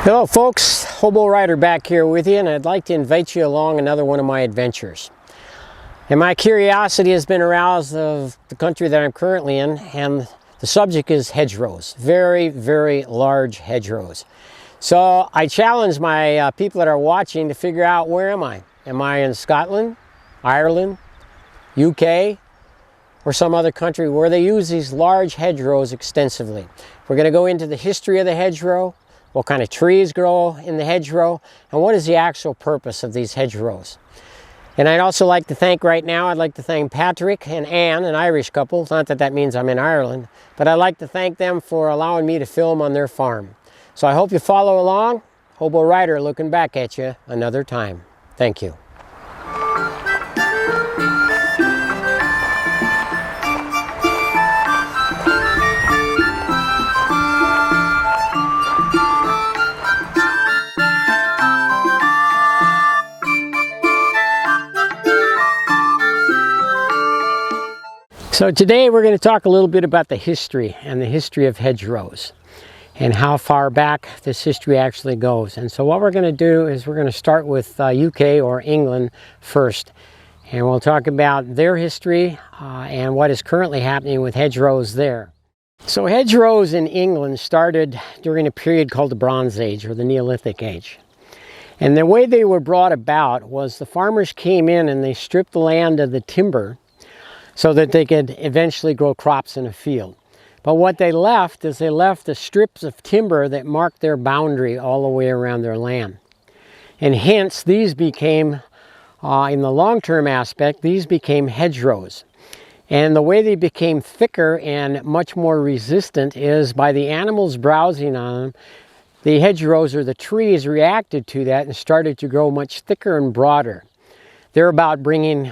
Hello folks, Hobo Rider back here with you, and I'd like to invite you along another one of my adventures. And my curiosity has been aroused of the country that I'm currently in, and the subject is hedgerows. Very, very large hedgerows. So I challenge my people that are watching to figure out, where am I? Am I in Scotland, Ireland, UK, or some other country where they use these large hedgerows extensively? We're going to go into the history of the hedgerow, what kind of trees grow in the hedgerow, and what is the actual purpose of these hedgerows. And I'd also like to thank I'd like to thank Patrick and Anne, an Irish couple. Not that that means I'm in Ireland, but I'd like to thank them for allowing me to film on their farm. So I hope you follow along. Hobo Rider looking back at you another time. Thank you. So today we're going to talk a little bit about the history of hedgerows and how far back this history actually goes. And so what we're going to do is we're going to start with UK or England first, and we'll talk about their history and what is currently happening with hedgerows there. So hedgerows in England started during a period called the Bronze Age or the Neolithic Age. And the way they were brought about was the farmers came in and they stripped the land of the timber so that they could eventually grow crops in a field. But what they left is they left the strips of timber that marked their boundary all the way around their land. And hence these became, in the long-term aspect, these became hedgerows. And the way they became thicker and much more resistant is by the animals browsing on them. The hedgerows or the trees reacted to that and started to grow much thicker and broader. They're about bringing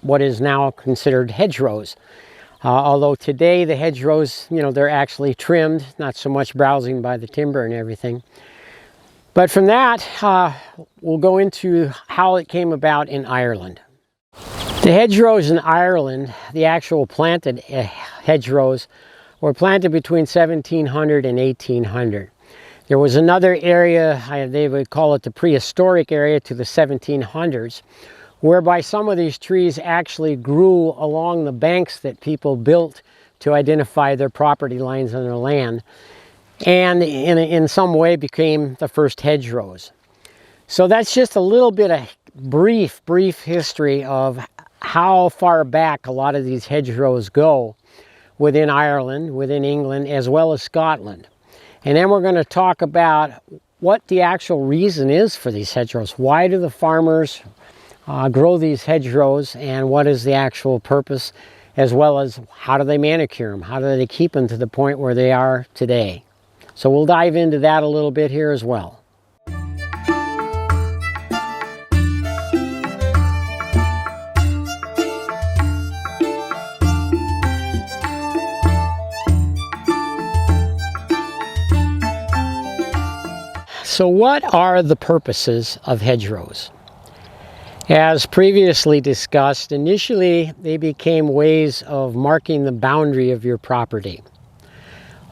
what is now considered hedgerows. Although today the hedgerows, they're actually trimmed, not so much browsing by the timber and everything. But from that, we'll go into how it came about in Ireland. The hedgerows in Ireland, the actual planted hedgerows, were planted between 1700 and 1800. There was another area, they would call it the prehistoric area, to the 1700s, whereby some of these trees actually grew along the banks that people built to identify their property lines on their land, and in some way became the first hedgerows. So that's just a little bit of brief history of how far back a lot of these hedgerows go within Ireland, within England, as well as Scotland. And then we're going to talk about what the actual reason is for these hedgerows. Why do the farmers grow these hedgerows, and what is the actual purpose, as well as how do they manicure them? How do they keep them to the point where they are today? So we'll dive into that a little bit here as well. So what are the purposes of hedgerows? As previously discussed, initially they became ways of marking the boundary of your property.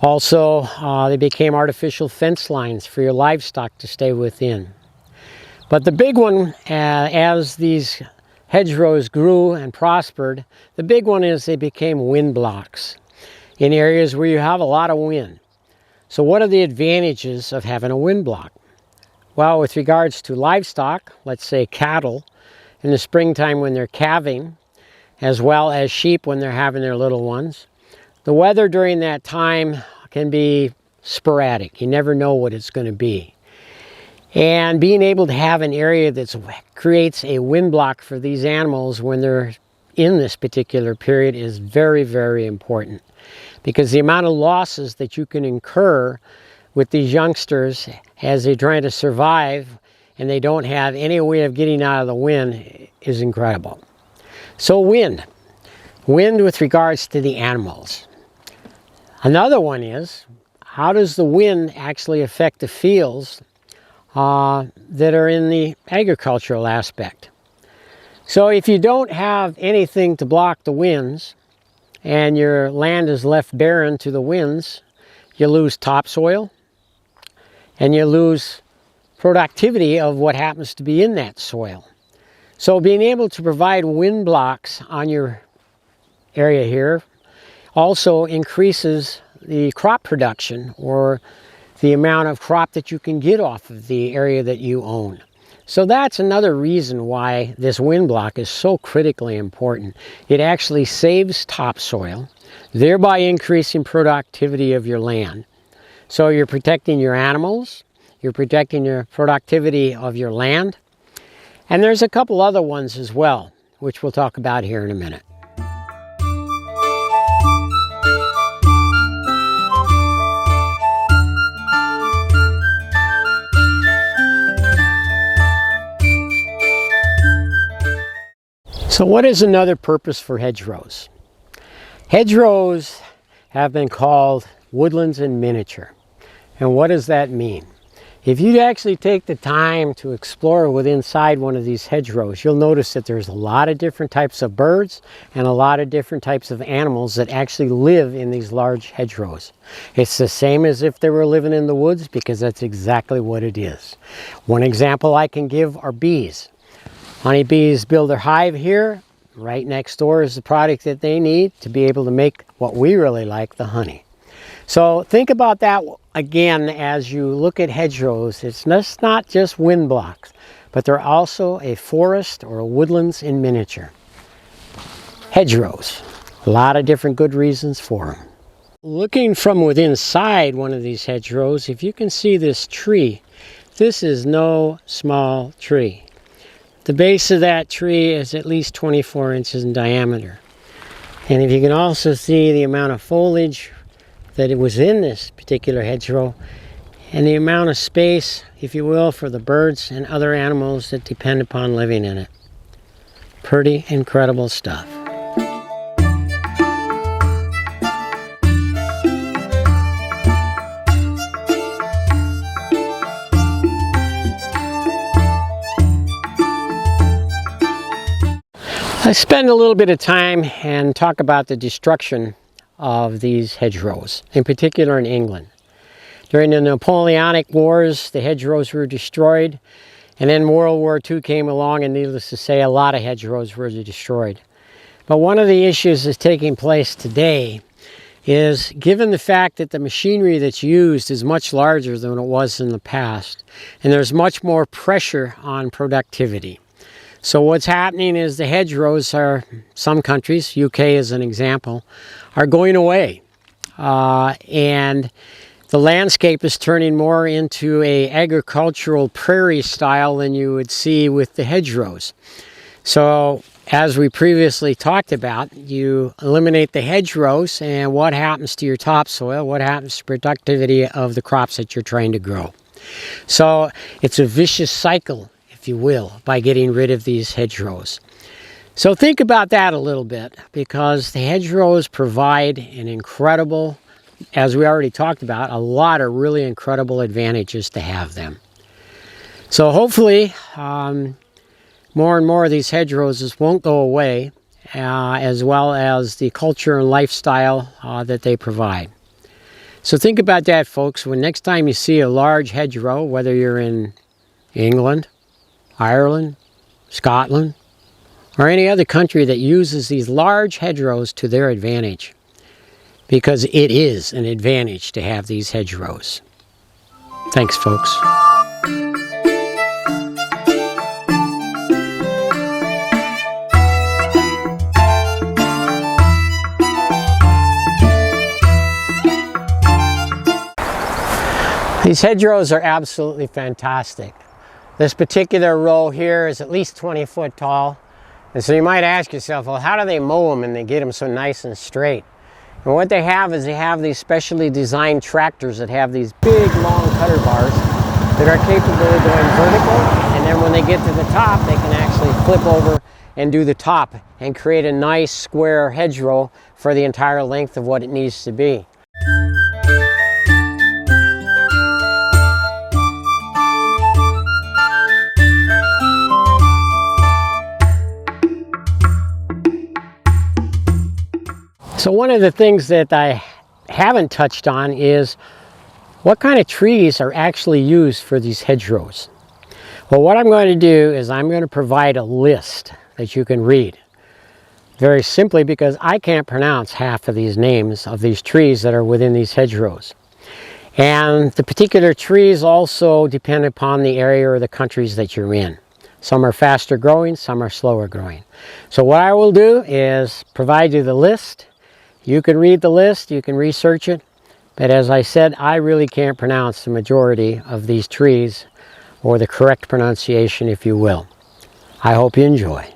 Also, they became artificial fence lines for your livestock to stay within. But the big one, as these hedgerows grew and prospered, the big one is they became wind blocks in areas where you have a lot of wind. So what are the advantages of having a wind block? Well, with regards to livestock, let's say cattle, in the springtime when they're calving, as well as sheep when they're having their little ones, the weather during that time can be sporadic. You never know what it's going to be. And being able to have an area that creates a wind block for these animals when they're in this particular period is very, very important. Because the amount of losses that you can incur with these youngsters as they're trying to survive and they don't have any way of getting out of the wind is incredible. So wind with regards to the animals. Another one is, how does the wind actually affect the fields that are in the agricultural aspect? So if you don't have anything to block the winds and your land is left barren to the winds, you lose topsoil, and you lose productivity of what happens to be in that soil. So being able to provide wind blocks on your area here also increases the crop production, or the amount of crop that you can get off of the area that you own. So that's another reason why this wind block is so critically important. It actually saves topsoil, thereby increasing productivity of your land. So you're protecting your animals, you're protecting your productivity of your land, and there's a couple other ones as well, which we'll talk about here in a minute. So what is another purpose for hedgerows? Hedgerows have been called woodlands in miniature. And what does that mean? If you actually take the time to explore within inside one of these hedgerows, you'll notice that there's a lot of different types of birds and a lot of different types of animals that actually live in these large hedgerows. It's the same as if they were living in the woods, because that's exactly what it is. One example I can give are bees. Honeybees build their hive here. Right next door is the product that they need to be able to make what we really like, the honey. So think about that again as you look at hedgerows. It's not just wind blocks, but they're also a forest or a woodlands in miniature. Hedgerows, a lot of different good reasons for them. Looking from within inside one of these hedgerows, if you can see this tree, this is no small tree. The base of that tree is at least 24 inches in diameter. And if you can also see the amount of foliage that it was in this particular hedgerow, and the amount of space, if you will, for the birds and other animals that depend upon living in it. Pretty incredible stuff. Let's spend a little bit of time and talk about the destruction of these hedgerows, in particular in England. During the Napoleonic Wars, the hedgerows were destroyed, and then World War II came along, and needless to say, a lot of hedgerows were destroyed. But one of the issues that's taking place today is, given the fact that the machinery that's used is much larger than it was in the past, and there's much more pressure on productivity. So what's happening is the hedgerows are, some countries, UK as an example, are going away. And the landscape is turning more into an agricultural prairie style than you would see with the hedgerows. So as we previously talked about, you eliminate the hedgerows, and what happens to your topsoil? What happens to productivity of the crops that you're trying to grow? So it's a vicious cycle, if you will, by getting rid of these hedgerows. So think about that a little bit, because the hedgerows provide an incredible, as we already talked about, a lot of really incredible advantages to have them. So hopefully more and more of these hedgerows won't go away, as well as the culture and lifestyle that they provide. So think about that, folks. When next time you see a large hedgerow, whether you're in England, Ireland, Scotland, or any other country that uses these large hedgerows to their advantage, because it is an advantage to have these hedgerows. Thanks, folks. These hedgerows are absolutely fantastic. This particular row here is at least 20 foot tall. And so you might ask yourself, well, how do they mow them and they get them so nice and straight? And what they have is they have these specially designed tractors that have these big long cutter bars that are capable of going vertical. And then when they get to the top, they can actually flip over and do the top and create a nice square hedgerow for the entire length of what it needs to be. So one of the things that I haven't touched on is what kind of trees are actually used for these hedgerows? Well, what I'm going to do is I'm going to provide a list that you can read. Very simply because I can't pronounce half of these names of these trees that are within these hedgerows. And the particular trees also depend upon the area or the countries that you're in. Some are faster growing, some are slower growing. So what I will do is provide you the list. You can read the list, you can research it. But as I said, I really can't pronounce the majority of these trees, or the correct pronunciation, if you will. I hope you enjoy.